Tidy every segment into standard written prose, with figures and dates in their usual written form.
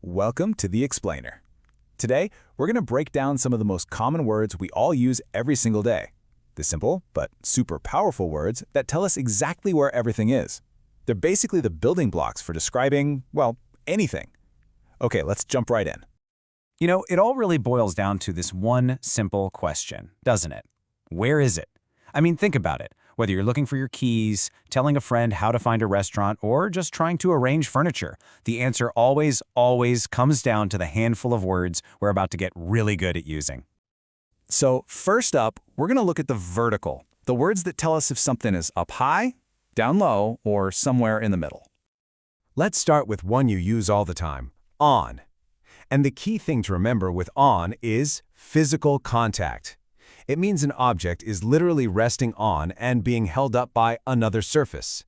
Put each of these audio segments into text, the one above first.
Welcome to The Explainer. Today, we're going to break down some of the most common words we all use every single day. The simple, but super powerful words that tell us exactly where everything is. They're basically the building blocks for describing, well, anything. Okay, let's jump right in. You know, it all really boils down to this one simple question, doesn't it? Where is it? I mean, think about it. Whether you're looking for your keys, telling a friend how to find a restaurant, or just trying to arrange furniture, the answer always comes down to the handful of words we're about to get really good at using. So first up, we're going to look at the vertical, the words that tell us if something is up high, down low, or somewhere in the middle. Let's start with one you use all the time, on. And the key thing to remember with on is physical contact. It means an object is literally resting on and being held up by another surface.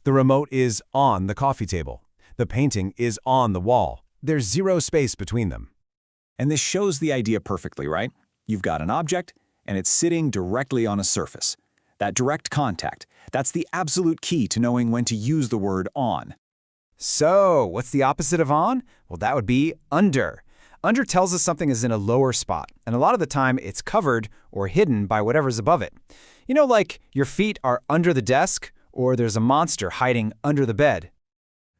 The remote is on the coffee table. The painting is on the wall. There's zero space between them. And this shows the idea perfectly, right? You've got an object, and it's sitting directly on a surface. That direct contact, that's the absolute key to knowing when to use the word on. So, what's the opposite of on? Well, that would be under. Under tells us something is in a lower spot, and a lot of the time it's covered or hidden by whatever's above it. You know, like your feet are under the desk, or there's a monster hiding under the bed.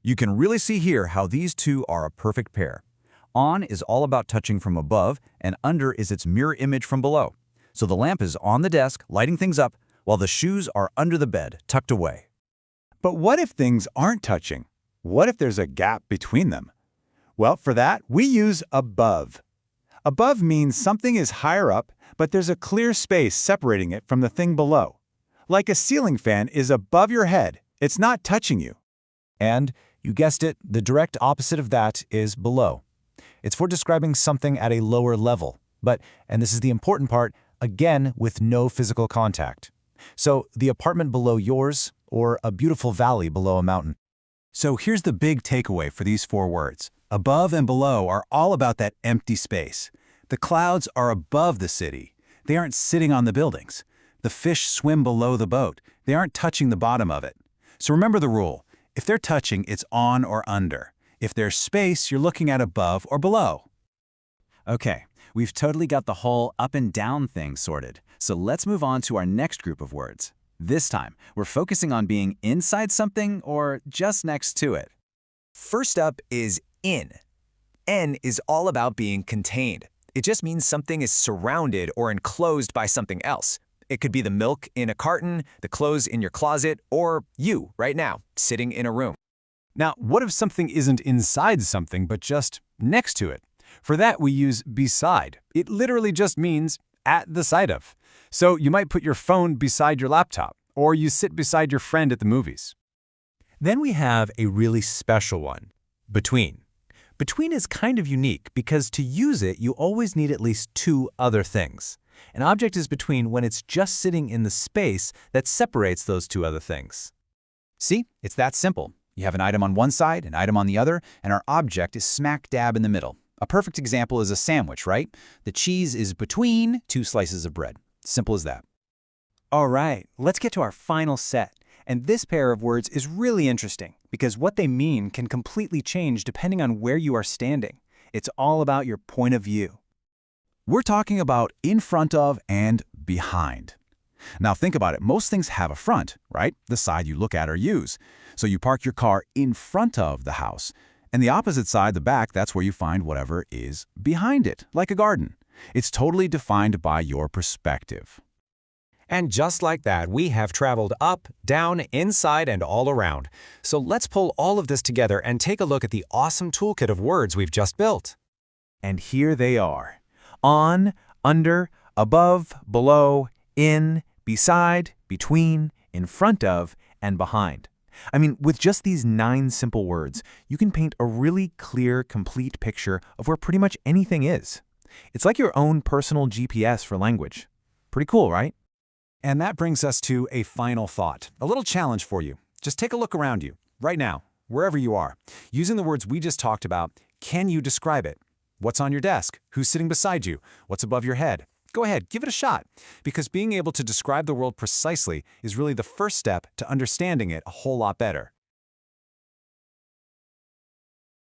You can really see here how these two are a perfect pair. On is all about touching from above, and under is its mirror image from below. So the lamp is on the desk, lighting things up, while the shoes are under the bed, tucked away. But what if things aren't touching? What if there's a gap between them? Well, for that, we use above. Above means something is higher up, but there's a clear space separating it from the thing below. Like a ceiling fan is above your head, it's not touching you. And, you guessed it, the direct opposite of that is below. It's for describing something at a lower level, but, and this is the important part, again with no physical contact. So, the apartment below yours, or a beautiful valley below a mountain. So here's the big takeaway for these four words. Above and below are all about that empty space. The clouds are above the city. They aren't sitting on the buildings. The fish swim below the boat. They aren't touching the bottom of it. So remember the rule. If they're touching, it's on or under. If there's space, you're looking at above or below. Okay, we've totally got the whole up and down thing sorted. So let's move on to our next group of words. This time, we're focusing on being inside something or just next to it. First up is in. En is all about being contained. It just means something is surrounded or enclosed by something else. It could be the milk in a carton, the clothes in your closet, or you, right now, sitting in a room. Now, what if something isn't inside something, but just next to it? For that, we use beside. It literally just means at the side of. So you might put your phone beside your laptop, or you sit beside your friend at the movies. Then we have a really special one, between. Between is kind of unique because to use it, you always need at least two other things. An object is between when it's just sitting in the space that separates those two other things. See, it's that simple. You have an item on one side, an item on the other, and our object is smack dab in the middle. A perfect example is a sandwich, right? The cheese is between two slices of bread. Simple as that. All right, let's get to our final set. And this pair of words is really interesting because what they mean can completely change depending on where you are standing. It's all about your point of view. We're talking about in front of and behind. Now think about it. Most things have a front, right? The side you look at or use. So you park your car in front of the house. And the opposite side, the back, that's where you find whatever is behind it, like a garden. It's totally defined by your perspective. And just like that, we have traveled up, down, inside, and all around. So let's pull all of this together and take a look at the awesome toolkit of words we've just built. And here they are. On, under, above, below, in, beside, between, in front of, and behind. I mean, with just these 9 simple words, you can paint a really clear, complete picture of where pretty much anything is. It's like your own personal GPS for language. Pretty cool, right? And that brings us to a final thought, a little challenge for you. Just take a look around you, right now, wherever you are. Using the words we just talked about, can you describe it? What's on your desk? Who's sitting beside you? What's above your head? Go ahead, give it a shot, because being able to describe the world precisely is really the first step to understanding it a whole lot better.